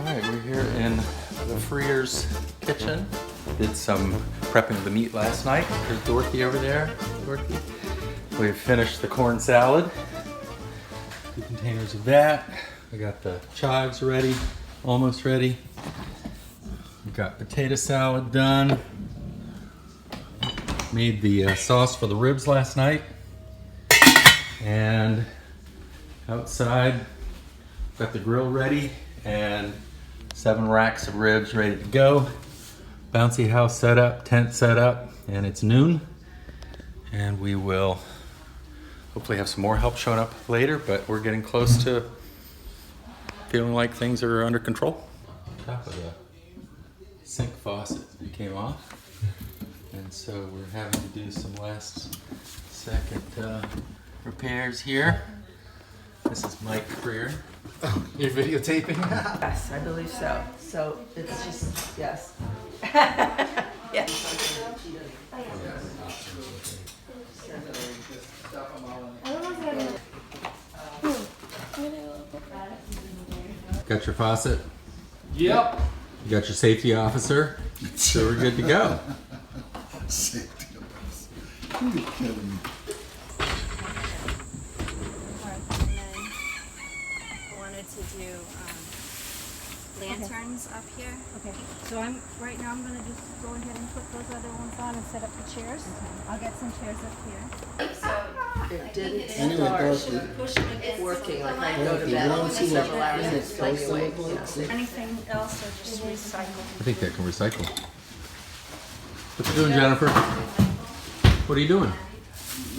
Alright, we're here in the Freer's kitchen. Did some prepping of the meat last night. There's Dorothy over there. Dorothy. We've finished the corn salad. 2 containers of that. We got the chives ready, almost ready. We've got potato salad done. Made the sauce for the ribs last night. And outside, got the grill ready and 7 racks of ribs ready to go. Bouncy house set up, tent set up, and it's noon. And we will hopefully have some more help showing up later, but we're getting close to feeling like things are under control. Top of the sink faucet came off, and so we're having to do some last second repairs here. This is Mike Freer. Oh, you're videotaping? Yes, I believe so. So it's just, yes. Yes. Got your faucet? Yep. You got your safety officer? So we're good to go. Safety officer. You're kidding me. To do lanterns up here. Okay. So right now I'm gonna just go ahead and put those other ones on and set up the chairs. I'll get some chairs up here. It didn't Anyway, start working. Like I go to bed for several hours and it's like awake. Anything else or just recycle? I think that can recycle. What you doing, Jennifer? What are you doing?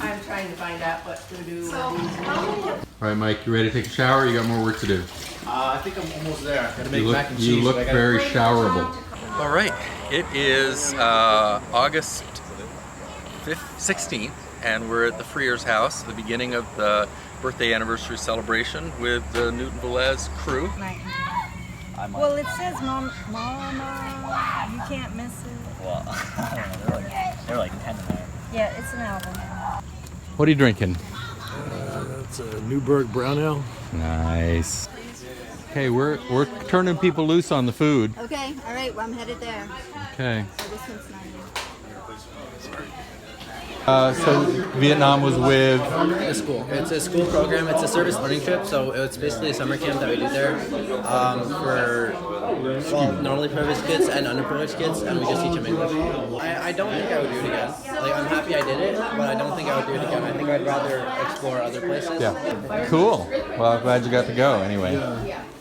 I'm trying to find out what to do with these. All right, Mike, you ready to take a shower? You got more work to do. I think I'm almost there. Gotta make mac and cheese. You look but very showerable. All right, it is August 16th, and we're at the Freer's house, the beginning of the birthday anniversary celebration with the Newton Velez crew. Well, it says Mama, you can't miss it. Well, I don't know, they're like 10 in there. Yeah, it's an album. What are you drinking? That's a Newburgh Brown Ale. Nice. Okay, we're turning people loose on the food. Okay, all right, well, I'm headed there. Okay. So this one's not here. So Vietnam was with The school. It's a school program. It's a service learning trip. So it's basically a summer camp that we do there for normally privileged kids and underprivileged kids, and we just teach them English. I don't think I would do it again. Like, I'm happy I did it, but I don't think I would do it again. I think I'd rather explore other places. Yeah. Cool. Well, I'm glad you got to go anyway.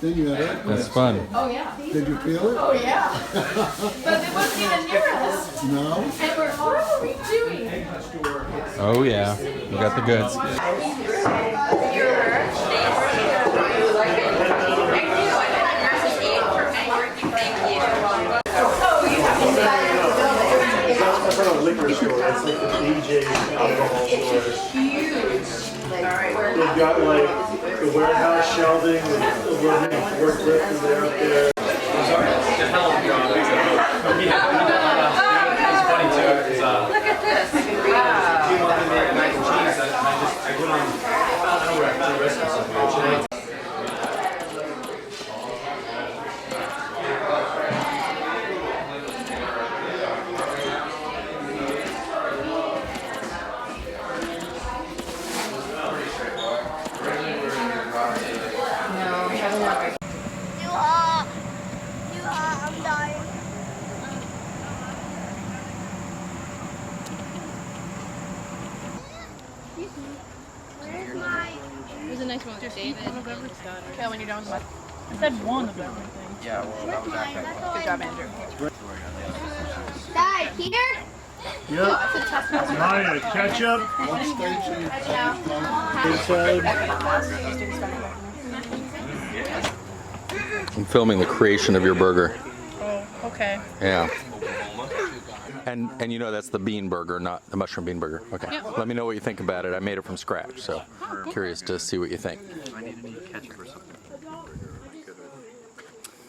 Then you had it. That's fun. Oh yeah. Did you feel it? Oh yeah. But it wasn't even near us. No. And we're, what are we doing? Oh yeah, you got the goods. Liquor store. It's like the DJ alcohol store. They've got like the warehouse shelving with forklifts there up there. Look at this. I'm dying. It was a nice one with David. Okay, when you're done with I said one of everything. Yeah, well, that was actually Good job, Andrew. Dad, Peter? Yep. Maya, ketchup. I'm filming the creation of your burger. Oh, okay. Yeah. And you know that's the bean burger, not the mushroom bean burger. Okay. Yep. Let me know what you think about it. I made it from scratch, so curious to see what you think. I need ketchup or something.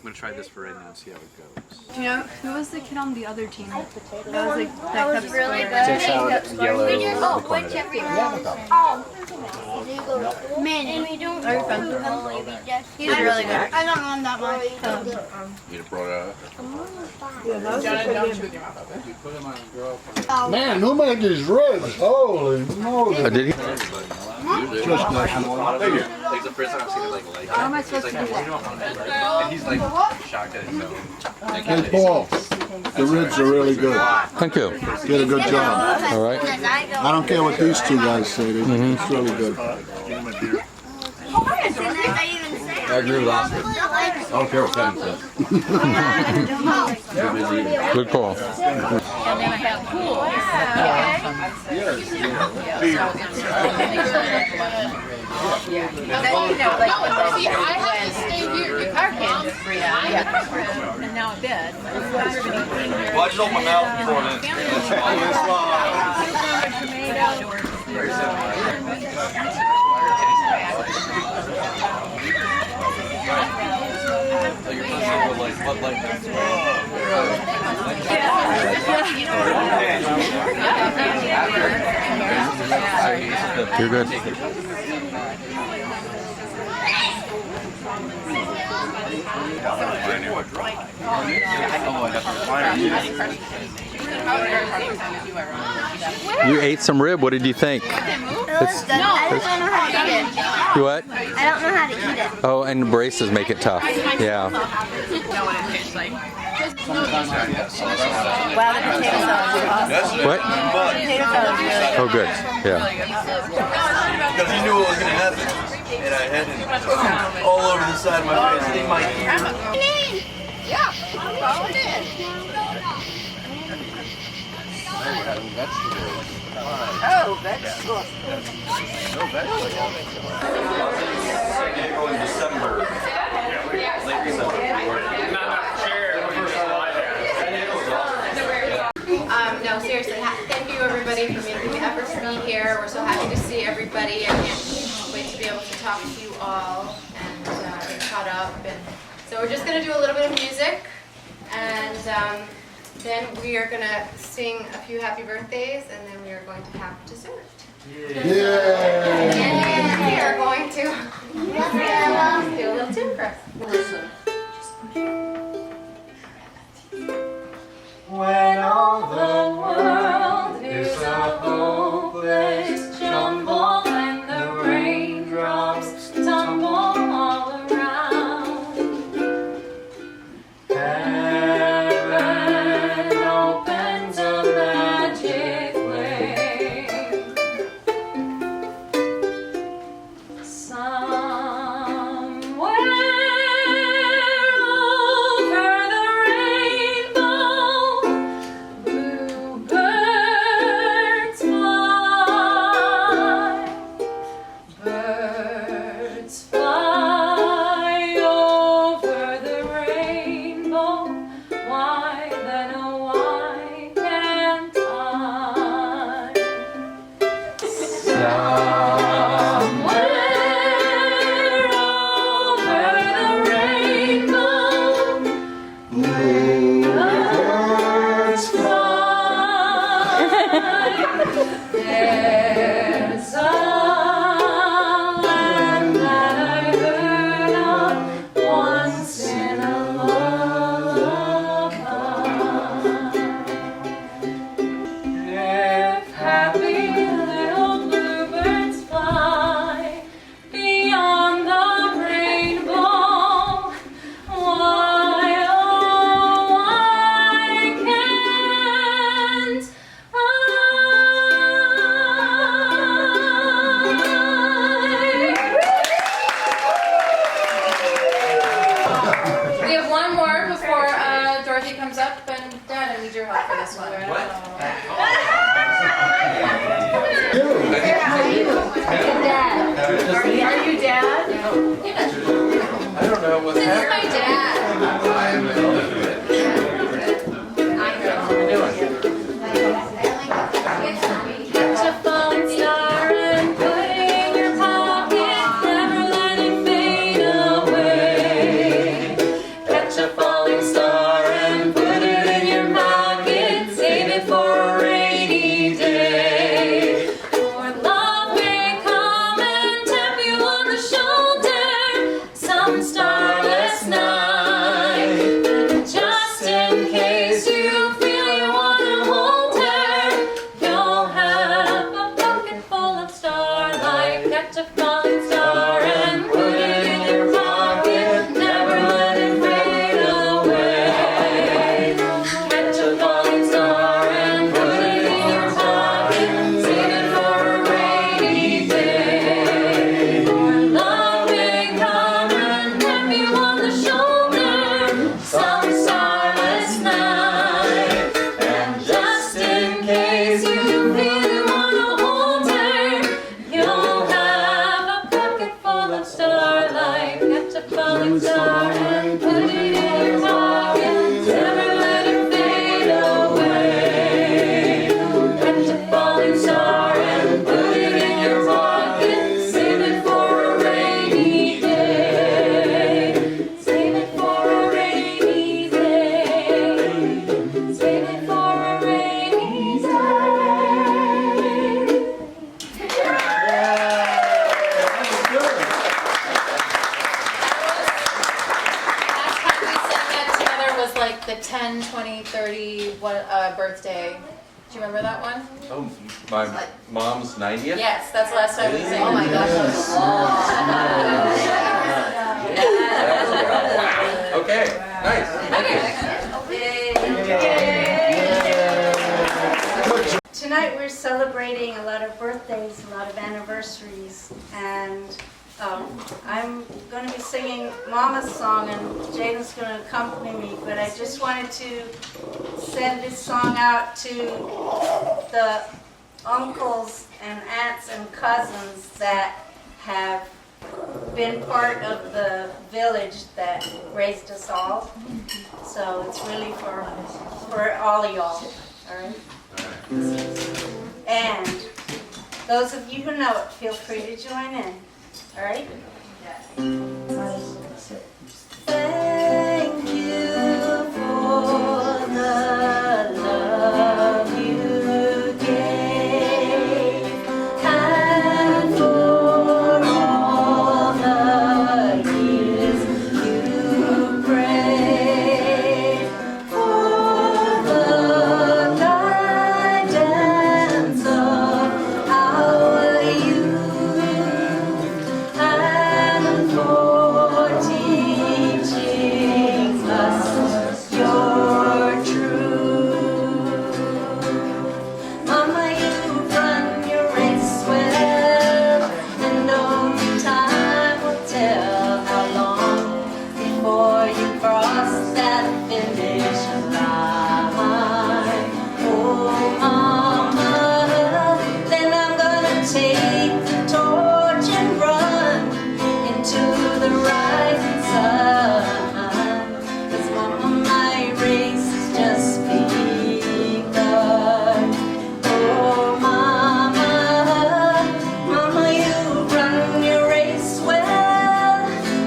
I'm gonna try this for right now and see how it goes. Do you know who was the kid on the other team? That was like That was really good. salad, yellow, Oh, which everyone? Oh. And we don't. Are you friends with him? He's really good. I don't know him that much. You brought it up. Man, who made these ribs? Holy moly. Did he? Just like Like the first time I've seen it like How am I supposed to do that? and he's like shocked at himself. Hey, Paul, the ribs are really good. Thank you. Did a good job. All right. I don't care what these two guys say. It's really good. I agree with Oscar. I don't care what Kevin says. Good call. And then I have pool. See, I have to stay here. The car can't just breathe out. And now I'm dead. Well, I just opened my mouth before You're good. You ate some rib. What did you think? I don't know how to eat it. You what? I don't know how to eat it. Oh, and braces make it tough. Yeah. Wow, the potato salad is awesome. What? Potato salad is really good. Oh, good. Yeah. Because he knew what was going to happen. And I had it all over the side of my face, in my ear. Yeah, I'm going in. Oh, vegetables. April and December. Late December. No, seriously, thank you everybody for making the effort to be here. We're so happy to see everybody. I can't wait to be able to talk to you all and get caught up. And so we're just going to do a little bit of music, and then we are going to sing a few happy birthdays, and then we are going to have dessert. Yeah. And we are going to do a little tune for us. When all the world is a hopeless jumble and the raindrops tumble all around, heaven opens a magic way. Somewhere over the rainbow, bluebirds fly over the rainbow. Why then, oh why can't I? Somewhere over the rainbow, bluebirds fly. There's a land that I heard of once in a lullaby. If happy little bluebirds fly beyond the rainbow, why, oh, why can't I? We have one more before Dorothy comes up, and Dad, I need your help for this one. Are you Dad? I don't know what's This is my dad. Catch a falling star and put it in your pocket, never let it fade away. Catch a falling star and put it in your pocket, save it for a rainy day. For love may come falling starlight, catch a falling star and put it in your pocket. Never let it fade away. Catch a falling star and put it in your pocket. Save it for a rainy day. Save it for a rainy day. Save it for a rainy day. Was like the 10, 20, 30 birthday. Do you remember that one? Oh, my mom's 90th? Yes, that's the last time we sang. Oh my gosh, that was long. Okay, nice. Tonight we're celebrating a lot of birthdays, a lot of anniversaries, and I'm going to be singing Mama's song, and Jaden's going to accompany me, but I just wanted to send this song out to the uncles and aunts and cousins that have been part of the village that raised us all. So it's really for all of y'all, all right? And those of you who know it, feel free to join in. All right? Thank you for the love you gave, and for all the years you prayed, for the guidance of our youth. And for teaching us your truth. Mama, you run your race well, and only time will tell how long before you cross that finish line. Oh, Mama, then I'm gonna take the torch and run into the rising sun. 'Cause Mama, my race has just begun. Oh, Mama, Mama, you run your race well,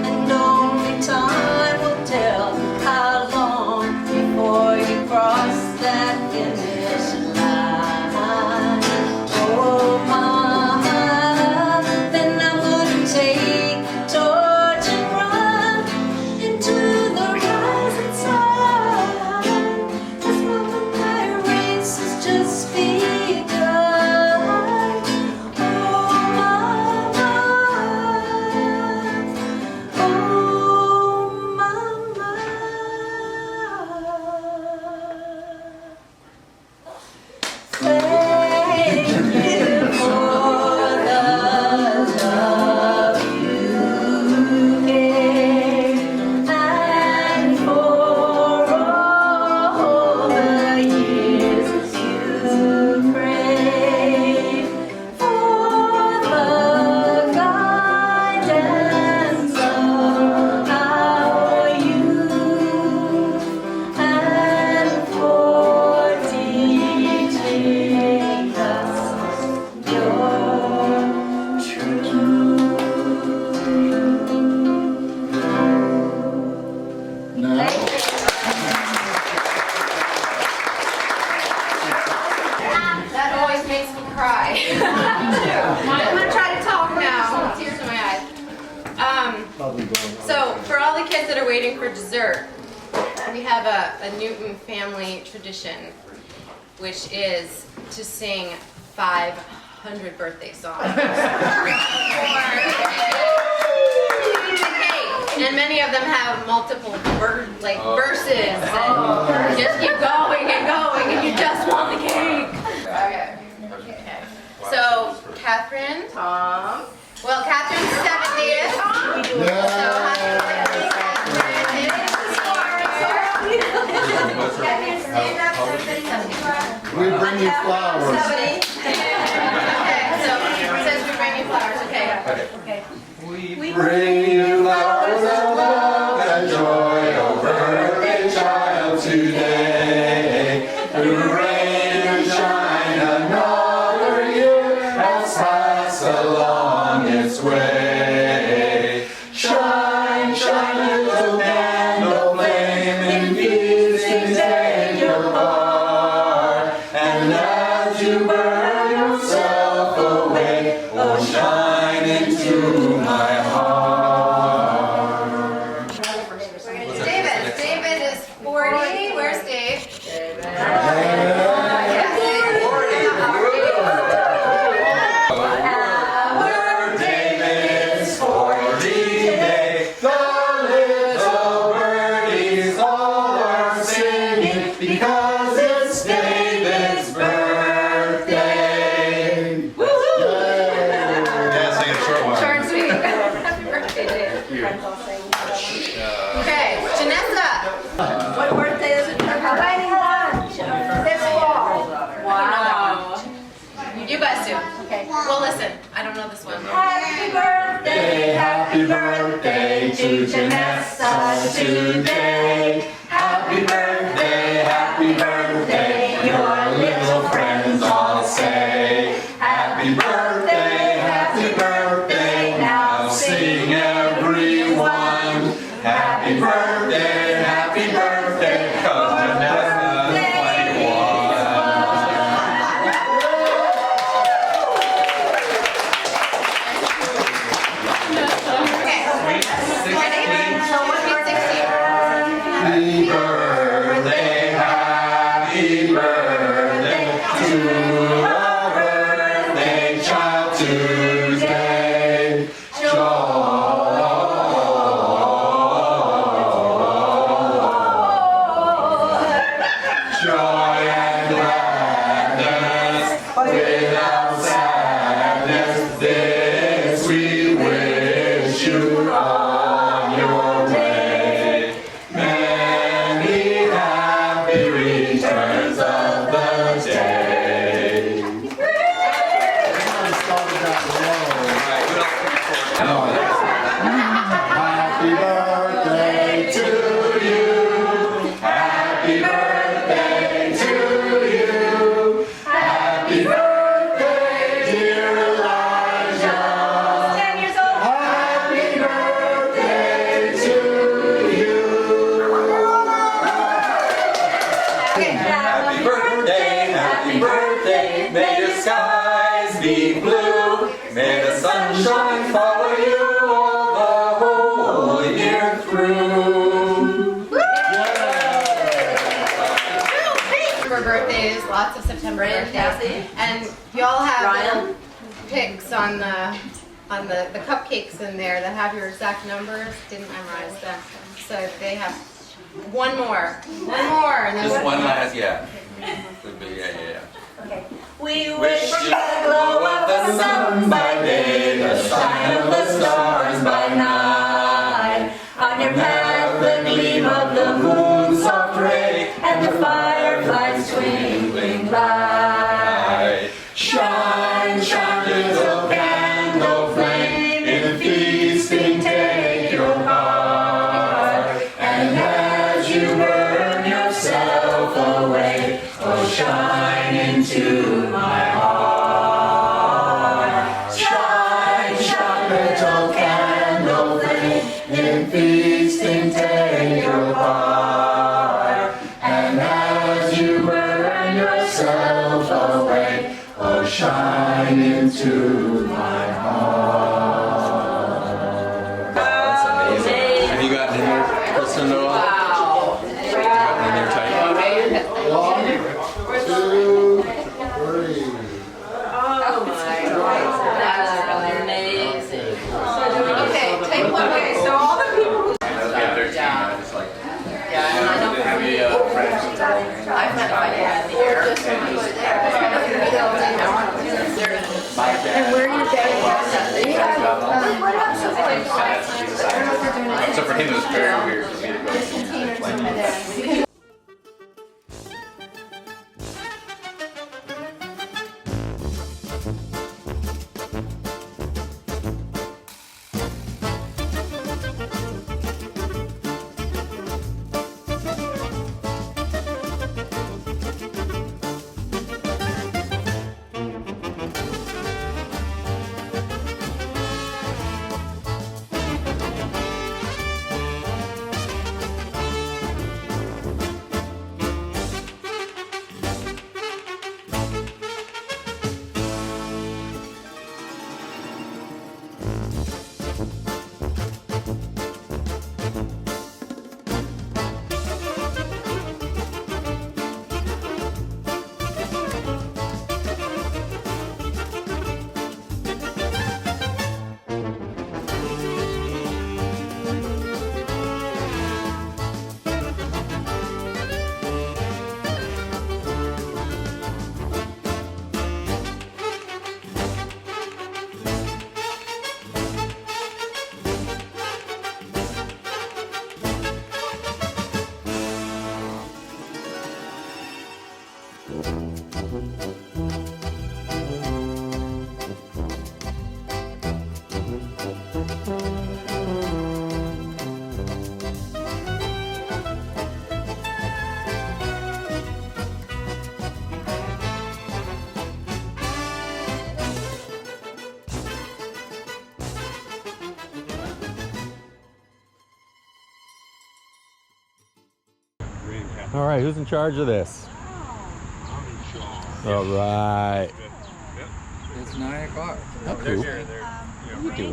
and only time will tell how long before you cross that finish line. Oh, Mama, then I'm gonna take the torch and run into the rising sun. 'Cause Mama, my race has just begun. Oh, Mama, oh, Mama. Thank you for the love you gave, and for all the years you prayed, for the guidance of our youth, and for teaching us your truth. That always makes me cry. I'm gonna try to talk now. Tears in my eyes. So for all the kids that are waiting for dessert, we have a Newton family tradition, which is to sing 500 birthday songs. And many of them have multiple verses, and just keep going and going, and you just want the cake. Okay. So, Catherine. Tom. Well, Catherine's 70th. So, happy birthday, Catherine. We bring you flowers. 70. Okay, so it says we bring you flowers. Okay. We bring you flowers of love and joy, oh birthday child, today. To rain and shine, another year has passed along its way. Shine, shine, little candle flame, in feasting take your part. And as you burn yourself away, oh shine into my heart. David is 40. Where's Dave? David's 40 day. The little birdies all are singing because it's David's birthday. Yeah, sing a short one. Short and sweet. Happy birthday, Dave. Okay, Janessa. What birthday is it? 91. This fall. Wow. You guys do. Okay. Well, listen, I don't know this one. Happy birthday, Happy birthday to Janessa today. Happy birthday, your little friends all say. Happy birthday, now sing everyone. Happy birthday, cause Janessa is 21. Okay. Ready? So what's your 16? Happy birthday to our birthday child today. Joy and gladness without sadness, this we wish you on your way. Many happy returns of the day. Happy birthday to you. Happy birthday to you. Happy birthday, dear Elijah. 10 years old. Happy birthday to you. Happy birthday, may your skies be blue. May the sunshine follow you all the whole year through. September birthdays, lots of September birthdays. And y'all have little pics on the cupcakes in there that have your exact numbers. Didn't memorize them. So they have one more. And then Just one last, yeah. Could be, yeah. Okay. We wish you the glow of the sun by day, the shine of the stars by night. On your path the gleam of the moon's soft ray, and the fireflies twinkling light. Shine, shine, little candle flame, in feasting take your part. And as you burn yourself away, oh shine into my heart. Shine, shine, little candle flame, in feasting take your part. And as you burn yourself away, oh shine into my heart. That's amazing. Have you gotten in there, Kristin, at all? wow. Gotten in there tight? 1, 2, 3. Oh my God, that's amazing. Okay, take one. Okay, so all the people who Yeah, 13. I was like, Yeah, and I don't have you friends? I've had I had the air. And where are you going? So for him, it was very weird for me to go. All right, who's in charge of this? All right. It's 9 o'clock. That's cool.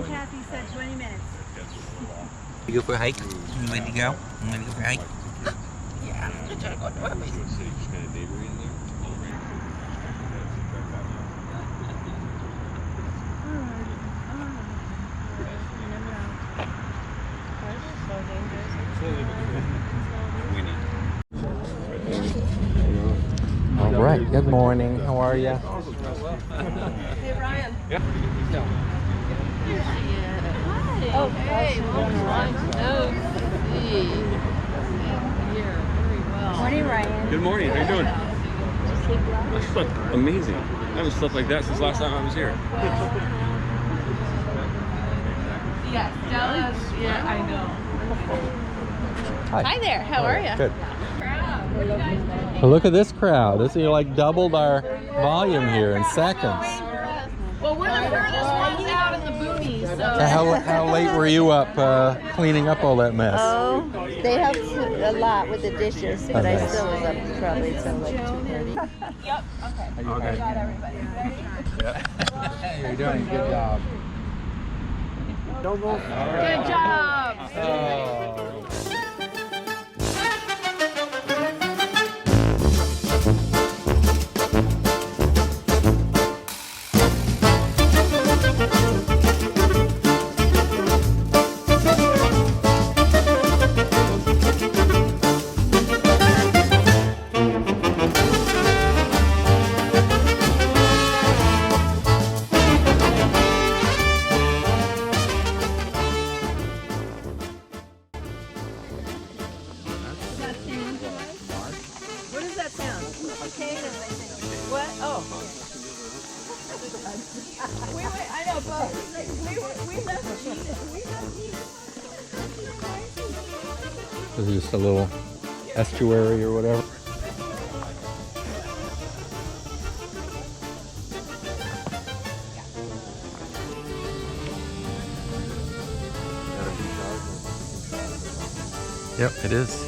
Kathy said 20 minutes. You go for a hike? You ready to go? You ready to go for a hike? Yeah, I'm trying to go to the All right, good morning. How are you? Hey, Ryan. Oh, hey, morning, Ryan. Good morning. How you doing? I slept amazing. I haven't slept like that since last time I was here. Yes, jealous. Yeah, I know. Hi there. How are you? Good. Well, look at this crowd. This is like doubled our volume here in seconds. Well, we're the furthest ones out in the boonies, so. How late were you up cleaning up all that mess? Oh, they helped a lot with the dishes, but I nice. still was up probably till like 2:30. Yep. Okay. Okay. Got everybody. Ready? Hey, you're doing a good job. Good job. What does that sound? What? Oh. I know, but we left This is just a little estuary or whatever. Yep, it is.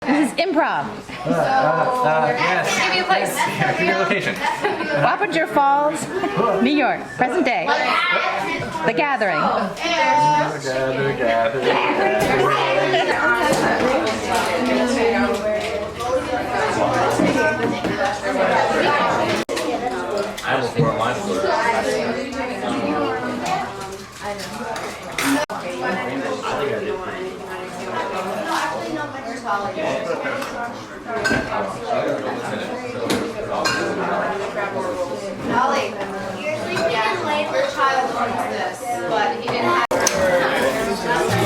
This is improv. Yes. Give me a place. Give me a location. Wappinger Falls, New York, present day. The Gathering. I almost wore a line for Ollie, you're sleeping in late for child this, but he didn't have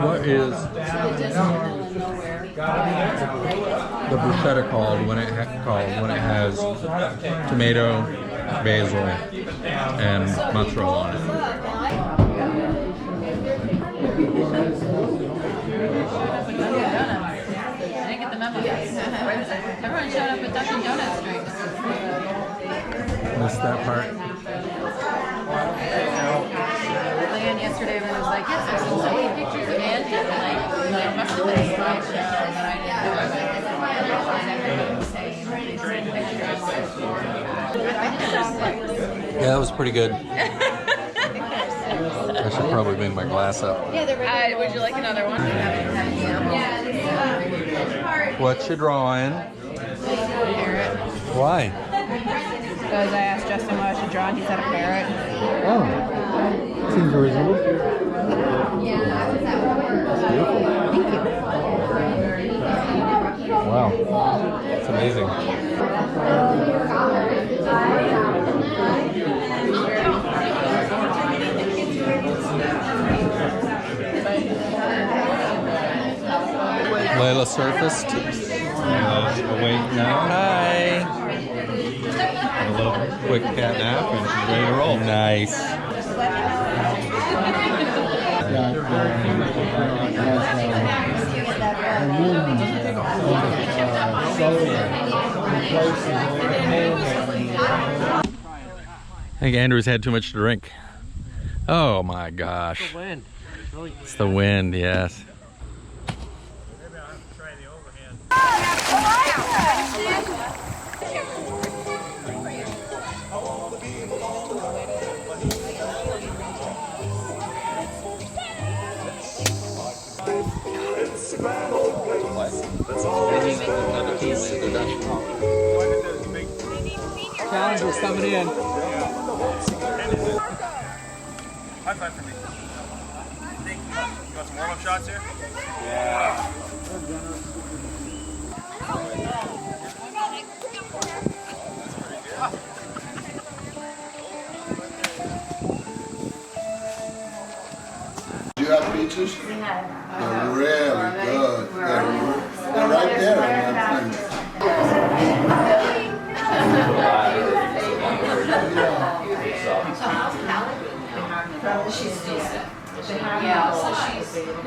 What is the bruschetta called when it has tomato, basil, and mozzarella on it? I didn't get the memo. Everyone showed up with Dunkin' Donuts drinks. Missed that part. Leanne yesterday was like, yes, I've seen so many pictures of Ann. Like, there must have been a slideshow that I didn't know. Yeah, that was pretty good. I should probably bring my glass up. Would you like another one? What you drawing? Why? Because I asked Justin what I should draw and he said a parrot. Oh, seems reasonable. That's beautiful. Thank you. Wow, it's amazing. Layla surfaced. Awake now. Hi. A little quick cat nap and she's ready to roll. Nice. I think Andrew's had too much to drink. Oh my gosh. It's the wind. It's the wind, yes. Challenger's coming in. High five for me. You want some warm-up shots here? Yeah. Do you have peaches? They're really good. They're right there on that thing. Yeah, so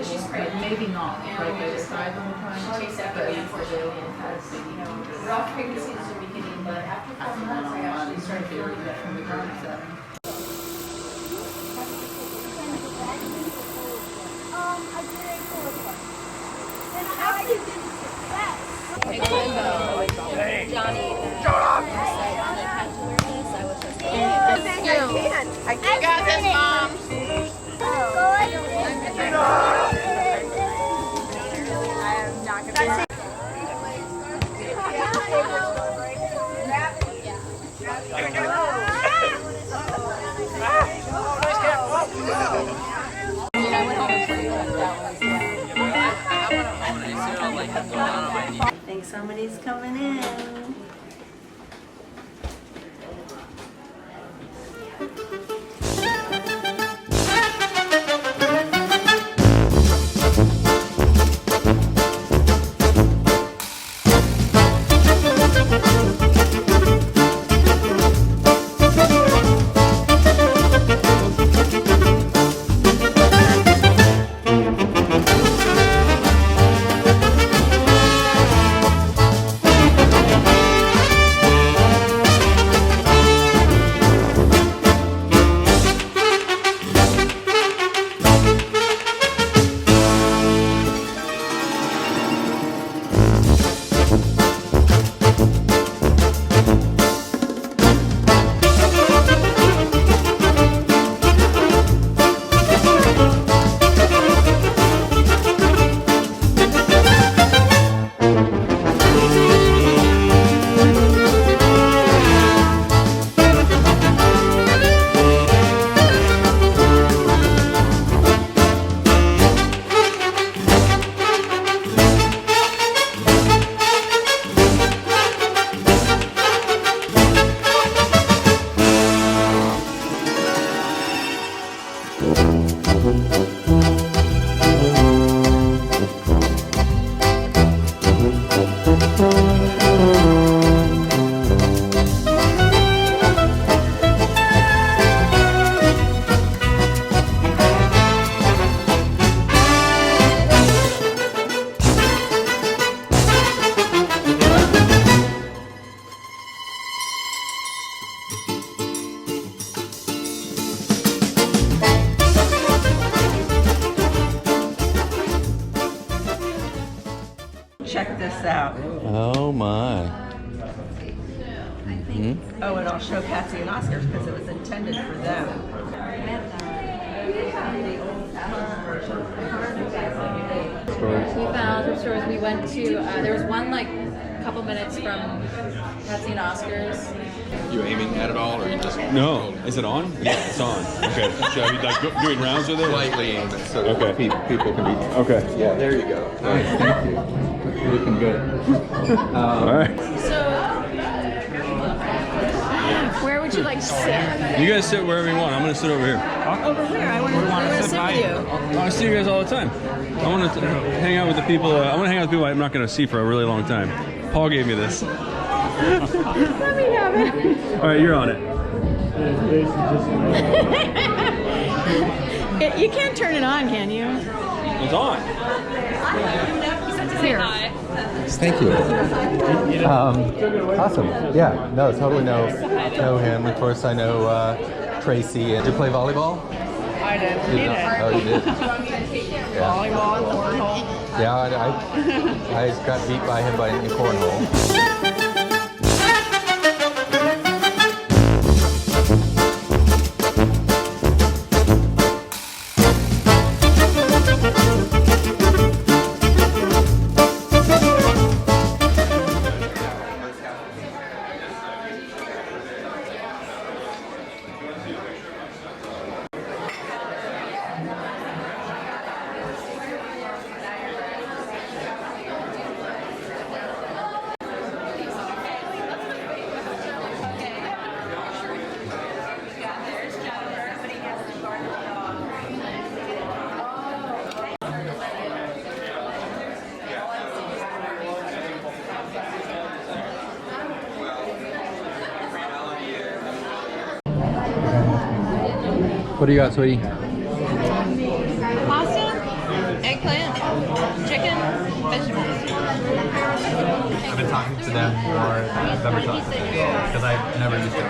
she's great. Maybe not. Like I described all the time. She takes that, but unfortunately has, rough pregnancy at the beginning, but after 4 months I actually started feeling that from the ground up. I got this, Mom. I'm not gonna. I think somebody's coming in. out. Oh my. Oh, and I'll show Patsy and Oscars because it was intended for them. We found thrift stores. We went to, there was one like a couple minutes from Patsy and Oscars. You aiming at it all, or you just? No. Is it on? Yeah, it's on. Okay. So are you like doing rounds with it? Slightly aim it so Okay. people can be. Okay. Yeah, there you go. Nice, thank you. You're looking good. All right. Where would you like to sit? You guys sit wherever you want. I'm gonna sit over here. Over where? I want to sit with you. I see you guys all the time. I want to hang out with the people. I want to hang out with people I'm not going to see for a really long time. Paul gave me this. Let me have it. All right, you're on it. You can't turn it on, can you? It's on. Here. Thank you. Awesome. Yeah, no, totally know him. Of course, I know Tracy. Did you play volleyball? I did. Oh, you did? Yeah. Volleyball and cornhole. Yeah, I got beat by him in cornhole. What do you got, sweetie? Pasta, eggplant, chicken, vegetables. I've been talking to them for because I never used to pay.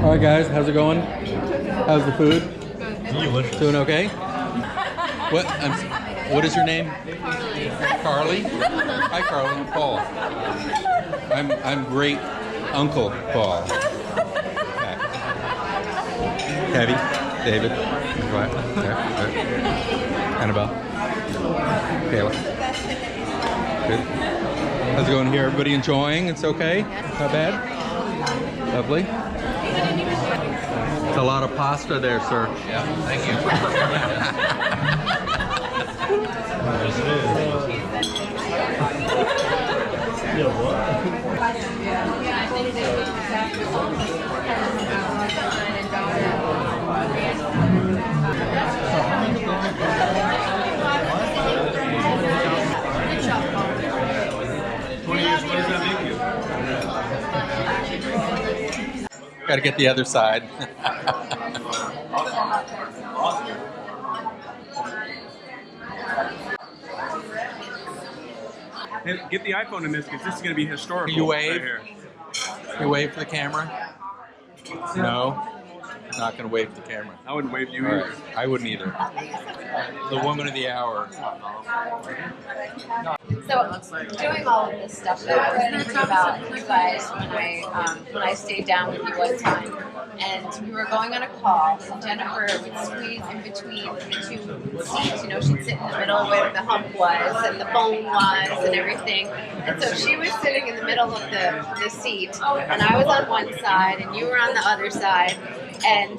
All right, guys, how's it going? How's the food? Delicious. Doing okay? What is your name? Carly. Hi, Carly. I'm Paul. I'm great Uncle Paul. Tabby, David, Annabelle, Kayla. Good. How's it going here? Everybody enjoying? It's okay? Not bad? Lovely. It's a lot of pasta there, sir. Yeah, thank you. Yes, it Got to get the other side. Hey, get the iPhone in this because this is going to be historical. You wave? Right here. You wave for the camera? No? Not going to wave for the camera. I wouldn't wave you All either. right. I wouldn't either. The woman of the hour. So, doing all of this stuff that I was thinking about you guys when I stayed down with you one time, and we were going on a call, and Jennifer would squeeze in between the two seats. You know, she'd sit in the middle where the hump was, and the phone was, and everything. And so she was sitting in the middle of the seat, and I was on one side, and you were on the other side. And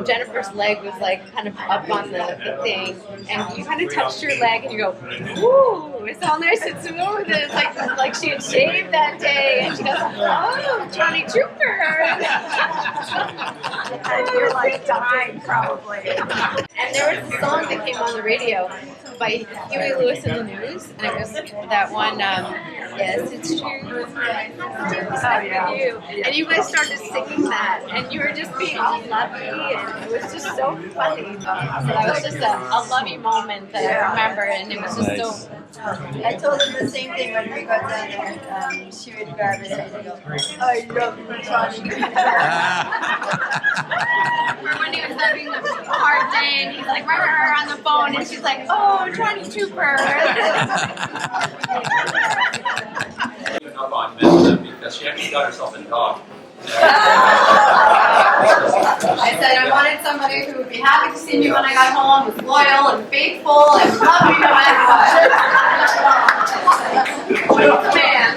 Jennifer's leg was like kind of up on the thing, and you kind of touched her leg, and you go, "Ooh, it's all nice and smooth." And it's like she had shaved that day, and she goes, "Oh, Johnny Trooper." And you're like dying, probably. And there was a song that came on the radio by Huey Lewis and the News, and it was that one, Yes, It's True. And you guys started singing that, and you were just being all lovey, and it was just so funny. So that was just a lovey moment that I remember, and it was just so. I told him the same thing when we got down there. She would grab his head and go, I love you, Johnny. Or when he was having a hard day and he's like, "Rrr," on the phone, and she's like, "Oh, Johnny Trooper." Up on Miss because she actually got herself a dog. I said I wanted somebody who would be happy to see me when I got home, was loyal and faithful and love me no matter what. Man.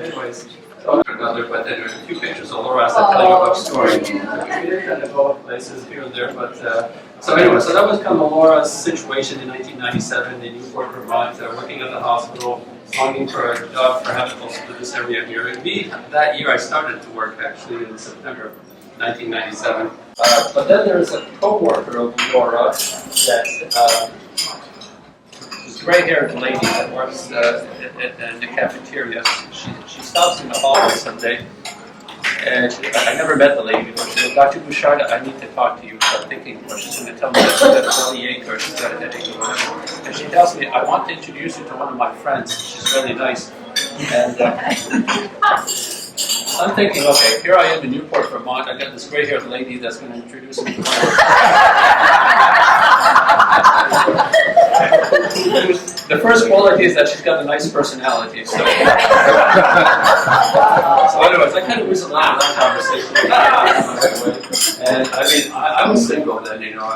Anyways, another, but then there's a few pictures of Laura as I tell you about the story. We did kind of go places here and there, but so anyway, so that was kind of Laura's situation in 1997 in Newport, Vermont, working at the hospital, longing for a job perhaps closer to this area here. And me, that year I started to work actually in September of 1997. But then there's a co-worker of Laura that this gray-haired lady that works in the cafeteria. She stops in the hallway someday, and I never met the lady before. She goes, "Dr. Bouchard, I need to talk to you." I'm thinking, well, she's going to tell me that she's got a bellyache or she's got a headache or whatever. And she tells me, "I want to introduce you to one of my friends. She's really nice." And I'm thinking, okay, here I am in Newport, Vermont. I got this gray-haired lady that's going to introduce me to one of her friends. The first quality is that she's got a nice personality. So, anyways, I kind of reasoned out of that conversation. And I mean, I was single then, you know.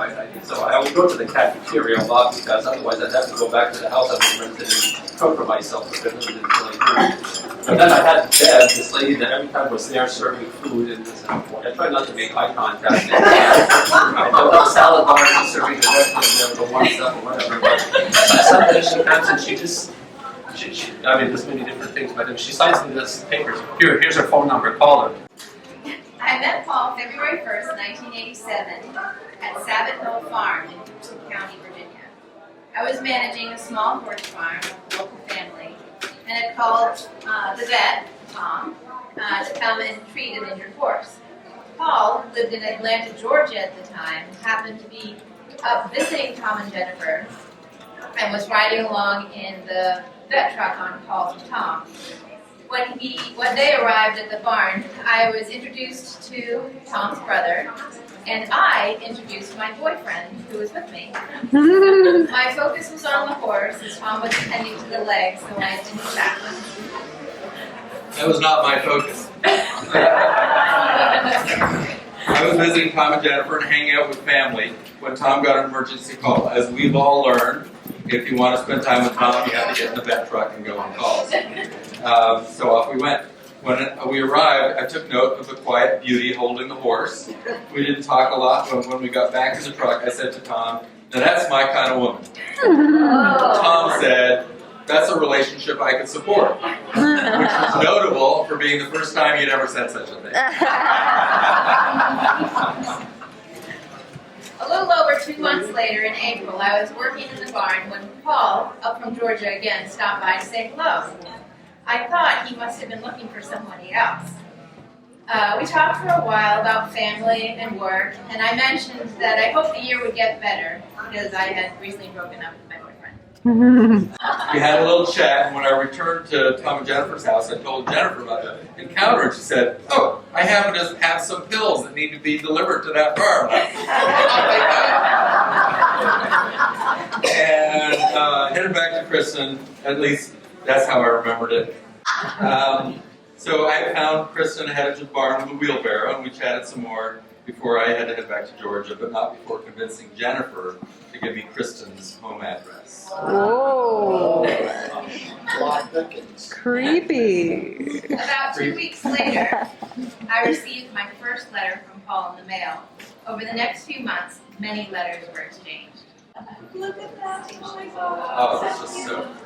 So I would go to the cafeteria a lot because otherwise I'd have to go back to the house I was rented and cook for myself a bit until I could. But then I had Deb, this lady that every time was there serving food, and I tried not to make eye contact. I filled up salad bars and serving the warm stuff or whatever. But sometimes she comes and she I mean, there's many different things, but if she signs me this paper, here's her phone number, call her. I met Paul February 1st, 1987 at Sabbath Hill Farm in Bouchard County, Virginia. I was managing a small horse farm with a local family and had called the vet, Tom, to come and treat an injured horse. Paul, who lived in Atlanta, Georgia at the time, happened to be up visiting Tom and Jennifer and was riding along in the vet truck on call from Tom. When they arrived at the barn, I was introduced to Tom's brother, and I introduced my boyfriend, who was with me. My focus was on the horse, as Tom was attending to the legs, so I didn't back. That was not my focus. I was visiting Tom and Jennifer and hanging out with family when Tom got an emergency call. As we've all learned, if you want to spend time with Tom, you have to get in the vet truck and go on calls. So off we went. When we arrived, I took note of the quiet beauty holding the horse. We didn't talk a lot, but when we got back in the truck, I said to Tom, "Now that's my kind of woman." Tom said, "That's a relationship I could support," which was notable for being the first time he'd ever said such a thing. A little over 2 months later, in April, I was working in the barn when Paul, up from Georgia again, stopped by to say hello. I thought he must have been looking for somebody else. We talked for a while about family and work, and I mentioned that I hoped the year would get better because I had recently broken up with my boyfriend. We had a little chat, and when I returned to Tom and Jennifer's house, I told Jennifer about the encounter, and she said, "Oh, I happen to have some pills that need to be delivered to that farm." And headed back to Kristin, at least that's how I remembered it. So I found Kristin headed to the barn with a wheelbarrow, and we chatted some more before I had to head back to Georgia, but not before convincing Jennifer to give me Kristin's home address. Oh. Creepy. About 2 weeks later, I received my first letter from Paul in the mail. Over the next few months, many letters were exchanged. Look at that. Oh my God. Oh, it's just so pretty.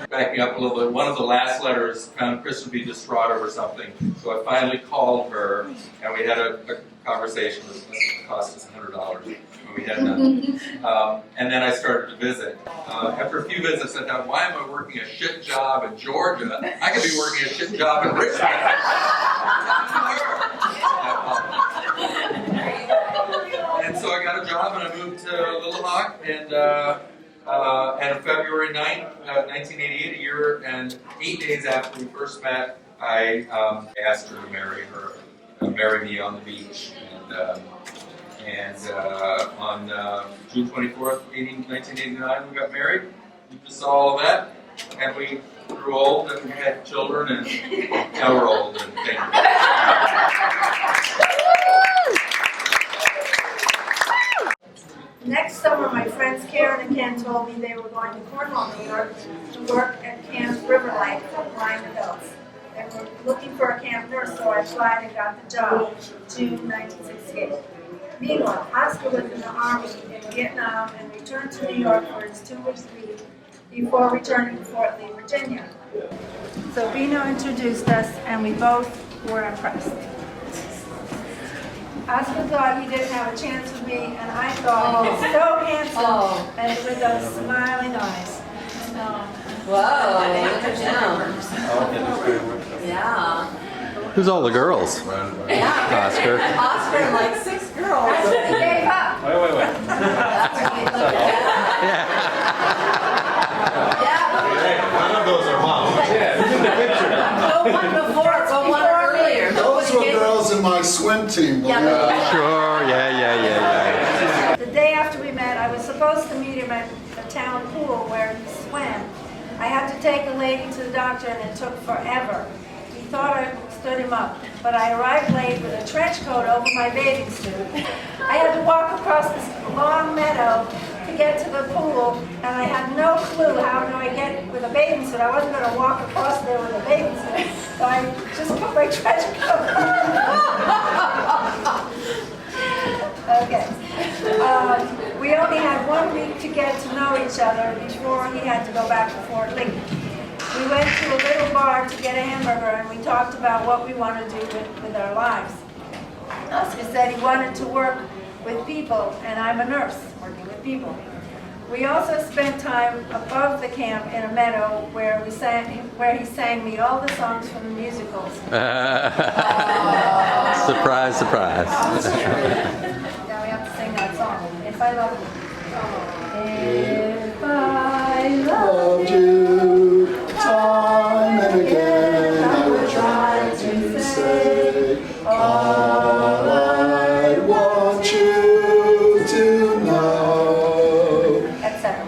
Backing up a little bit, one of the last letters found Kristin be distraught over something, so I finally called her, and we had a conversation. It cost us $100 when we had none. And then I started to visit. After a few visits, I thought, why am I working a shit job in Georgia? I could be working a shit job in Richmond. And so I got a job, and I moved to Little Hawk, and on February 9th, 1988, a year and 8 days after we first met, I asked her to marry me on the beach. And on June 24th, 1989, we got married. You just saw all of that, and we grew old and had children, and now we're old. And thank you. Next summer, my friends Karen and Ken told me they were going to Cornwall, New York to work at Camp River Life for blind adults. They were looking for a camp nurse, so I applied and got the job, June 1968. Meanwhile, Oscar was in the Army in Vietnam and returned to New York for his 2-week leave before returning to Fort Lee, Virginia. So Bino introduced us, and we both were impressed. Oscar thought he didn't have a chance with me, and I thought he was so handsome and with those smiling eyes. Whoa, yeah. Who's all the girls? Yeah. Oscar. Oscar and like 6 girls. That's when he gave up. Wait. That's what you look at. Yeah. None of those are moms. Yeah, who's in the picture? Go one before, go one earlier. Those were girls in my swim team. Sure, yeah. The day after we met, I was supposed to meet him at the town pool where he swam. I had to take a lady to the doctor, and it took forever. He thought I stood him up, but I arrived late with a trench coat over my bathing suit. I had to walk across this long meadow to get to the pool, and I had no clue how do I get with a bathing suit. I wasn't going to walk across there with a bathing suit, so I just put my trench coat on. Okay. We only had 1 week to get to know each other before he had to go back to Fort Lee. We went to a little bar to get a hamburger, and we talked about what we wanted to do with our lives. Oscar said he wanted to work with people, and I'm a nurse working with people. We also spent time above the camp in a meadow where he sang me all the songs from the musicals. Surprise, surprise. Now we have to sing that song. If I love you. If I loved you, time and again I would try to say all I want you to know. Etc.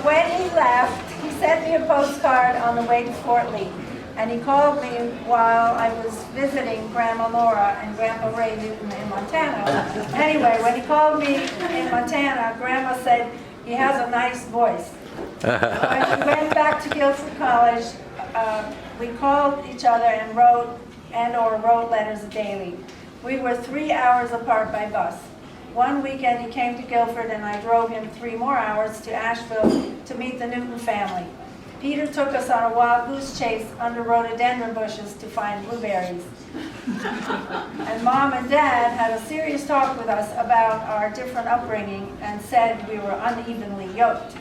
When he left, he sent me a postcard on the way to Fort Lee. And he called me while I was visiting Grandma Laura and Grandpa Ray Newton in Montana. Anyway, when he called me in Montana, Grandma said he has a nice voice. When we went back to Guilford College, we called each other and wrote letters daily. We were 3 hours apart by bus. One weekend he came to Guilford, and I drove him 3 more hours to Asheville to meet the Newton family. Peter took us on a wild goose chase under rhododendron bushes to find blueberries. And Mom and Dad had a serious talk with us about our different upbringing and said we were unevenly yoked.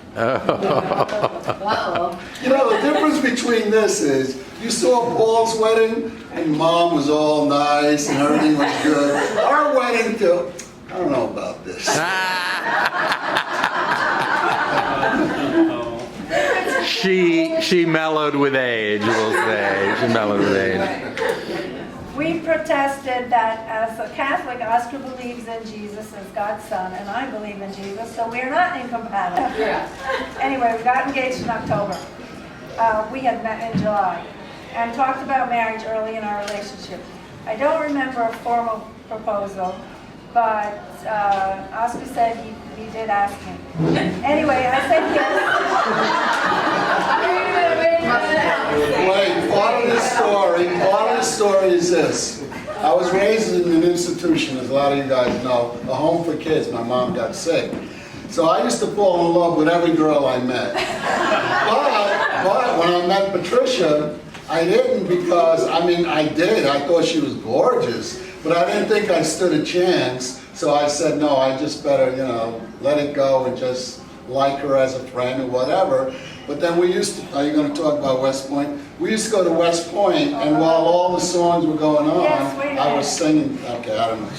Wow. You know, the difference between this is you saw Paul's wedding, and Mom was all nice and everything was good. Our wedding, too, I don't know about this. She mellowed with age, we'll say. She mellowed with age. We protested that as a Catholic, Oscar believes in Jesus as God's son, and I believe in Jesus, so we're not incompatible. Anyway, we got engaged in October. We had met in July and talked about marriage early in our relationship. I don't remember a formal proposal, but Oscar said he did ask me. Anyway, I said yes. Wait, part of the story is this. I was raised in an institution, as a lot of you guys know, a home for kids. My mom got sick. So I used to fall in love with every girl I met. But when I met Patricia, I didn't because, I mean, I did. I thought she was gorgeous, but I didn't think I stood a chance. So I said, no, I just better, you know, let it go and just like her as a friend or whatever. But then we used to, are you going to talk about West Point? We used to go to West Point, and while all the songs were going on, I was singing. Okay, I don't know.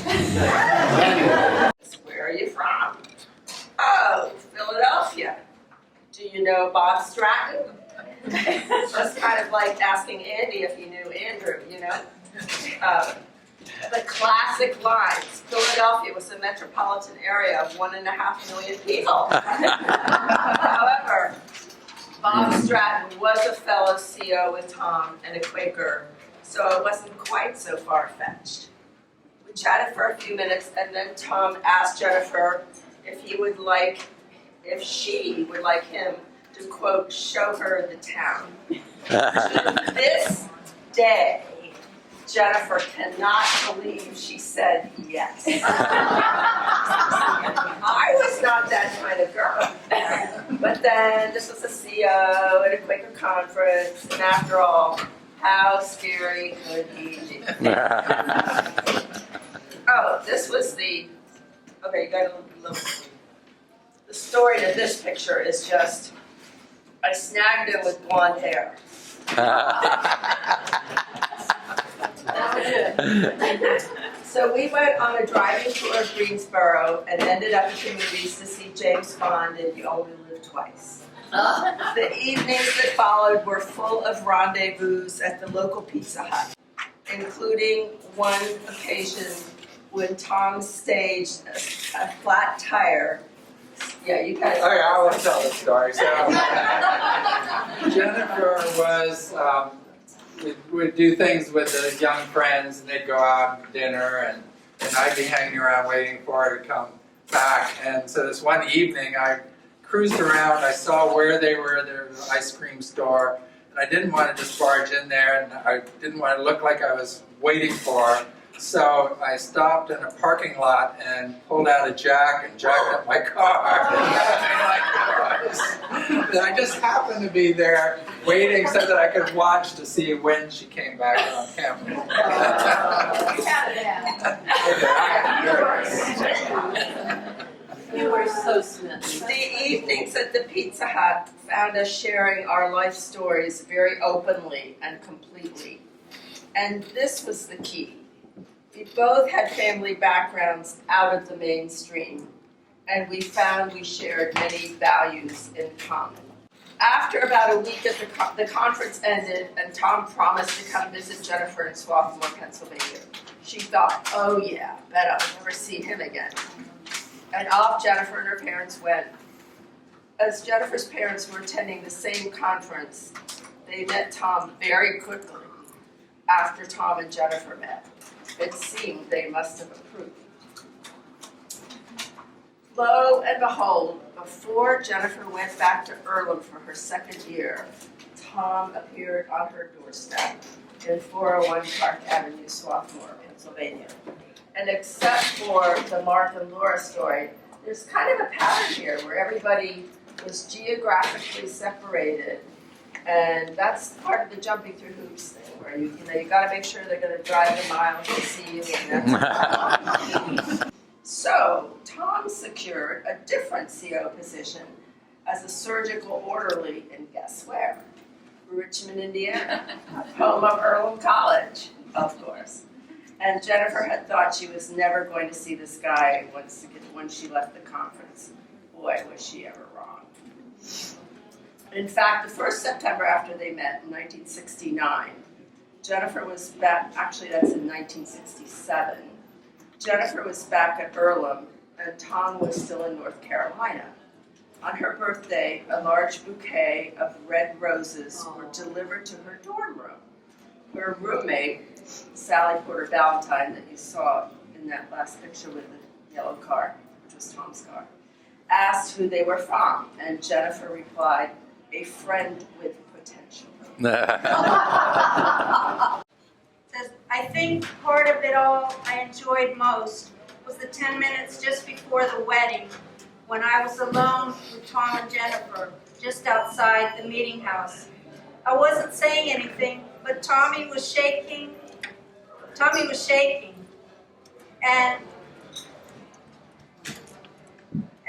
Anyway. Where are you from? Oh, Philadelphia. Do you know Bob Stratton? That's kind of like asking Andy if you knew Andrew, you know? The classic lines. Philadelphia was a metropolitan area of 1.5 million people. However, Bob Stratton was a fellow CO with Tom and a Quaker, so it wasn't quite so far-fetched. We chatted for a few minutes, and then Tom asked Jennifer if she would like him to, quote, show her the town. To this day, Jennifer cannot believe she said yes. I was not that kind of girl. But then this was a CO at a Quaker conference, and after all, how scary could he be? Oh, this was the, okay, you got a little, the story to this picture is just, I snagged him with blonde hair. So we went on a driving tour of Greensboro and ended up at the movies to see James Bond in You Only Live Twice. The evenings that followed were full of rendezvous at the local Pizza Hut, including one occasion when Tom staged a flat tire. Yeah, you guys. Okay, I will tell the story. So Jennifer was. We'd do things with the young friends, and they'd go out to dinner, and I'd be hanging around waiting for her to come back. And so this one evening, I cruised around. I saw where they were. There was an ice cream store, and I didn't want to just barge in there, and I didn't want to look like I was waiting for her. So I stopped in a parking lot and pulled out a jack and jacked up my car. And I just happened to be there waiting so that I could watch to see when she came back on camera. You were so sweet. The evenings at the Pizza Hut found us sharing our life stories very openly and completely. And this was the key. We both had family backgrounds out of the mainstream, and we found we shared many values in common. After about a week, the conference ended, and Tom promised to come visit Jennifer in Swarthmore, Pennsylvania. She thought, oh yeah, bet I'll never see him again. And off Jennifer and her parents went. As Jennifer's parents were attending the same conference, they met Tom very quickly after Tom and Jennifer met. It seemed they must have approved. Lo and behold, before Jennifer went back to Earlham for her second year, Tom appeared on her doorstep in 401 Park Avenue, Swarthmore, Pennsylvania. And except for the Marc and Laura story, there's kind of a pattern here where everybody was geographically separated. And that's part of the jumping through hoops thing, where you got to make sure they're going to drive a mile to see you. And that's so Tom secured a different CO position as a surgical orderly in guess where? Richmond, Indiana, home of Earlham College, of course. And Jennifer had thought she was never going to see this guy when she left the conference. Boy, was she ever wrong. In fact, the first September after they met in 1969, Jennifer was back, actually that's in 1967, Jennifer was back at Earlham and Tom was still in North Carolina. On her birthday, a large bouquet of red roses were delivered to her dorm room. Her roommate, Sally Porter Valentine, that you saw in that last picture with the yellow car, which was Tom's car, asked who they were from, and Jennifer replied, a friend with potential. Says, I I think part of it all I enjoyed most was the 10 minutes just before the wedding when I was alone with Tom and Jennifer just outside the meeting house. I wasn't saying anything, but Tommy was shaking.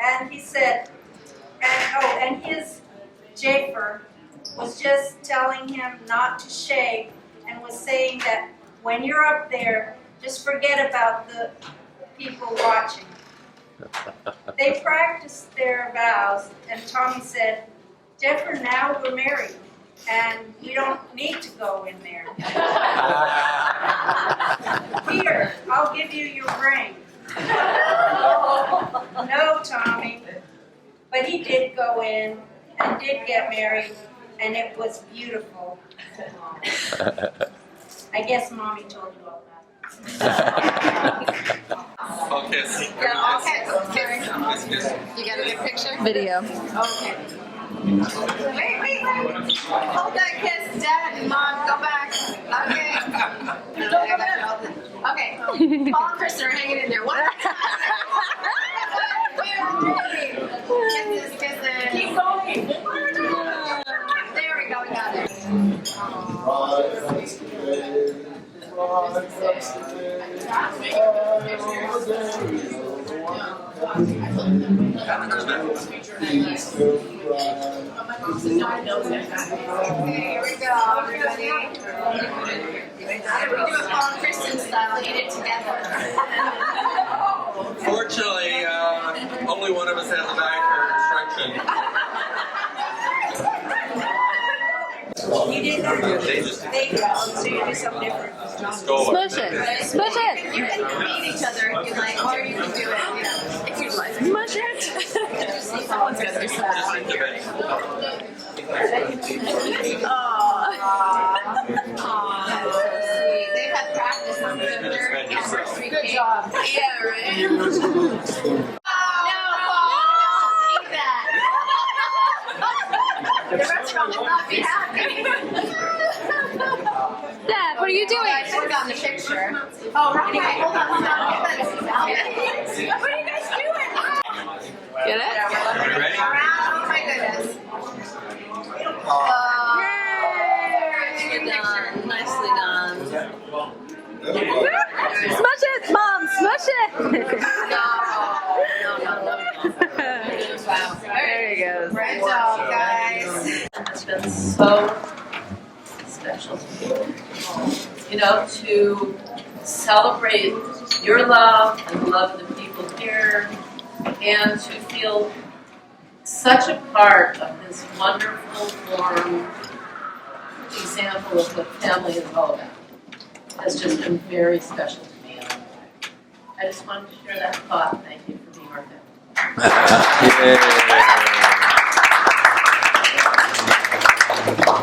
And he said, and his Jafer was just telling him not to shake and was saying that when you're up there, just forget about the people watching. They practiced their vows, and Tommy said, Jafer, now we're married, and we don't need to go in there. Here, I'll give you your ring. No, Tommy. But he did go in and did get married, and it was beautiful. I guess Mommy told you all that. Okay. Yeah, okay. You got a good picture? Video. Okay. Wait. Hold that kiss, Dad and Mom. Go back. Okay. Okay. Paul and Kristin are hanging in there. One at a time. Kisses. Keep going. There we go. We got it. Here we go, everybody. We do it Paul and Kristin style, eat it together. Fortunately, only one of us has a dietary restriction. You did that? They go, so you do something different. Smush it. Smush it. You can beat each other if you like, or you can do it, if you like. Smush it. Someone's got to do something. They've had practice on their anniversary. Good job. Yeah, right? No, eat that. The restaurant will not be happy. Dad, what are you doing? I took on the picture. Oh, right. Anyway, hold on. What are you guys doing? Get it? Are you ready? Oh my goodness. Nicely done. Smush it, Mom. Smush it. No. Wow. There he goes. Great job, guys. It's been so special to me. You know, to celebrate your love and the love of the people here, and to feel such a part of this wonderful, warm example of what family is all about. Has just been very special to me. And I just wanted to share that thought. Thank you for being our family.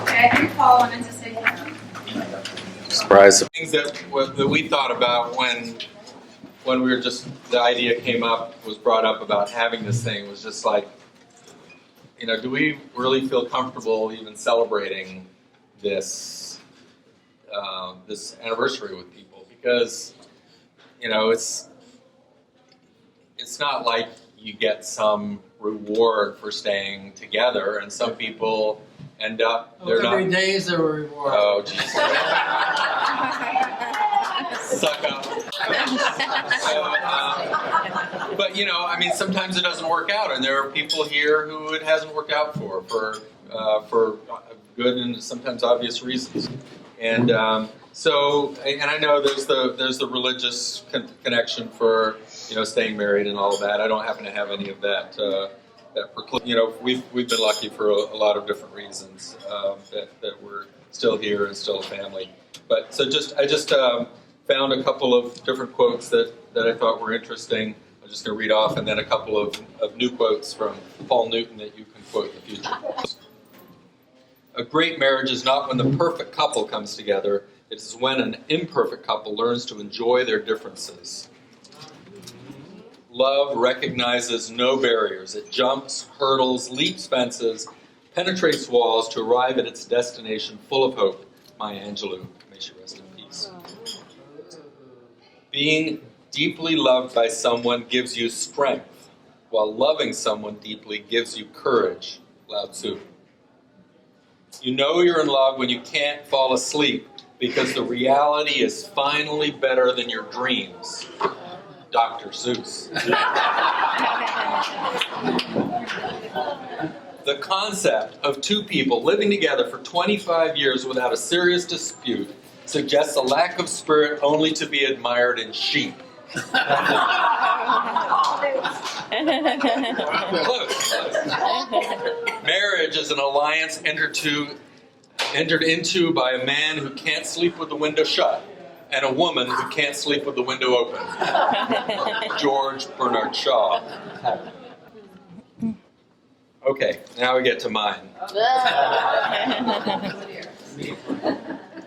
Okay, I think Paul wanted to say something. Surprise. Things that we thought about when we were just, the idea came up, was brought up about having this thing, was just like, you know, do we really feel comfortable even celebrating this this anniversary with people? Because, you know, it's not like you get some reward for staying together, and some people end up, they're not. Every day is a reward. Oh, jeez. Suck up. But you know, I mean, sometimes it doesn't work out, and there are people here who it hasn't worked out for good and sometimes obvious reasons. And so, and I know there's the religious connection for, you know, staying married and all of that. I don't happen to have any of that. You know, we've been lucky for a lot of different reasons that we're still here and still a family. But so I just found a couple of different quotes that I thought were interesting. I'm just going to read off, and then a couple of new quotes from Paul Newton that you can quote in the future. A great marriage is not when the perfect couple comes together. It is when an imperfect couple learns to enjoy their differences. Love recognizes no barriers. It jumps, hurdles, leaps fences, penetrates walls to arrive at its destination full of hope. Maya Angelou, may she rest in peace. Being deeply loved by someone gives you strength, while loving someone deeply gives you courage. Lao Tzu. You know you're in love when you can't fall asleep because the reality is finally better than your dreams. Dr. Seuss. The concept of two people living together for 25 years without a serious dispute suggests a lack of spirit only to be admired in sheep. Marriage is an alliance entered into by a man who can't sleep with the window shut and a woman who can't sleep with the window open. George Bernard Shaw. Okay, now we get to mine.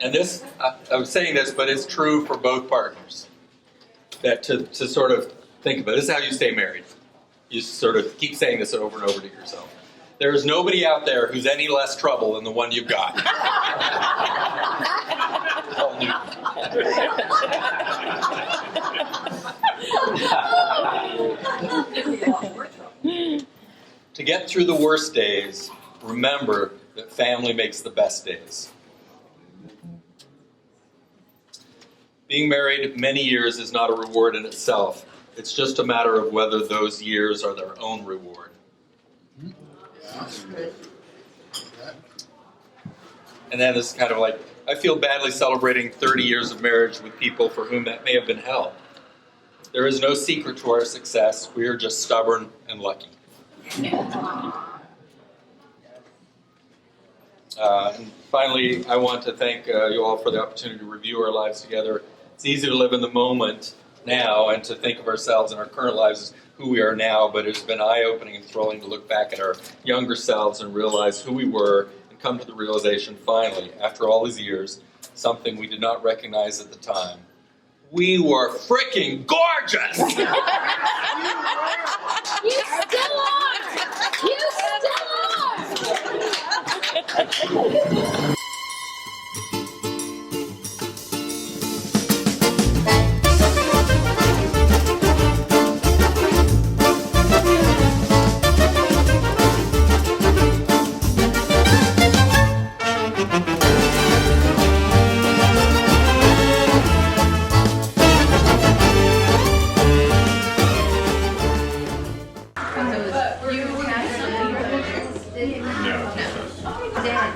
And this, I'm saying this, but it's true for both partners. That to sort of think about it. This is how you stay married. You sort of keep saying this over and over to yourself. There is nobody out there who's any less trouble than the one you've got. To get through the worst days, remember that family makes the best days. Being married many years is not a reward in itself. It's just a matter of whether those years are their own reward. And then it's kind of like, I feel badly celebrating 30 years of marriage with people for whom that may have been hell. There is no secret to our success. We are just stubborn and lucky. And finally, I want to thank you all for the opportunity to review our lives together. It's easy to live in the moment now and to think of ourselves in our current lives as who we are now, but it's been eye-opening and thrilling to look back at our younger selves and realize who we were and come to the realization, finally, after all these years, something we did not recognize at the time. We were freaking gorgeous! You still are! You still are!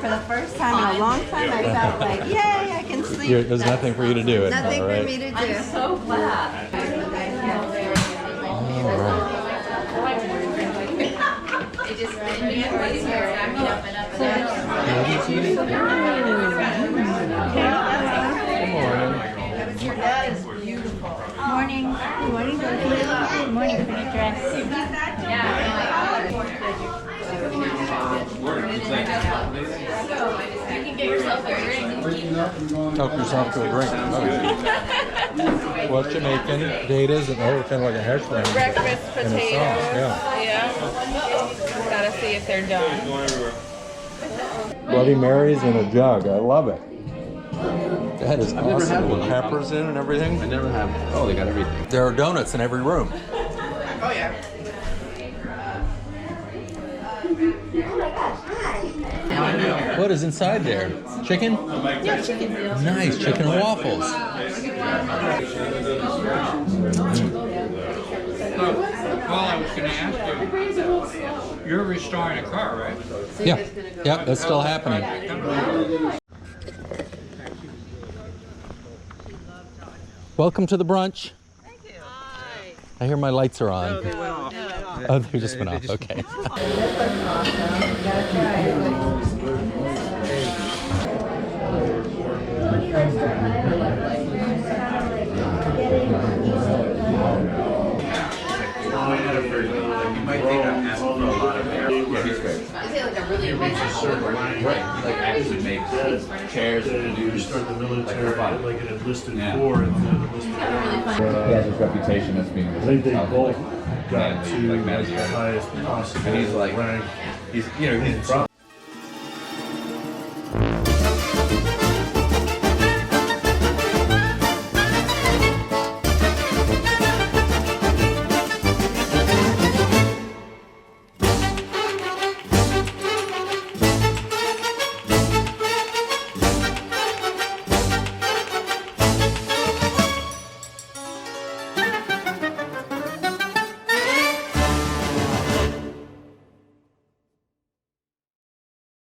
For the first time in a long time, I felt like, yay, I can sleep. There's nothing for you to do. Nothing all right? for me to do. I'm so glad. They just January's here, I'm up and up and Your dad is beautiful. Morning. Good morning, baby. Good morning, pretty dress. You can get yourself a drink. Help yourself to a drink. Oh. What you making? Potatoes and kind of like a hash brown. Breakfast And a potatoes. sauce, Yeah. Gotta see if they're done. Bloody Marys in a jug. I love it. That is I've never awesome. had one. With peppers in and everything. I never have. Oh, they got everything. There are donuts in every room. Oh yeah. What is inside there? Chicken? Yeah, chicken deal. Nice, chicken and waffles. Well, I was going to ask you, you're restoring a car, right? Yeah, yeah, that's still happening. Welcome to the brunch. Thank you. I hear my lights are on. No, they went off. Oh, they just went off. Okay. You might think I'm asking for a lot of air. Yeah, he's great. Is it like a really amazing Right, he like actually makes chairs and You start the military like an enlisted Yeah. corps and then enlisted He has this reputation as being I think they both got manly, to like the manly. highest possible And he's like, rank. he's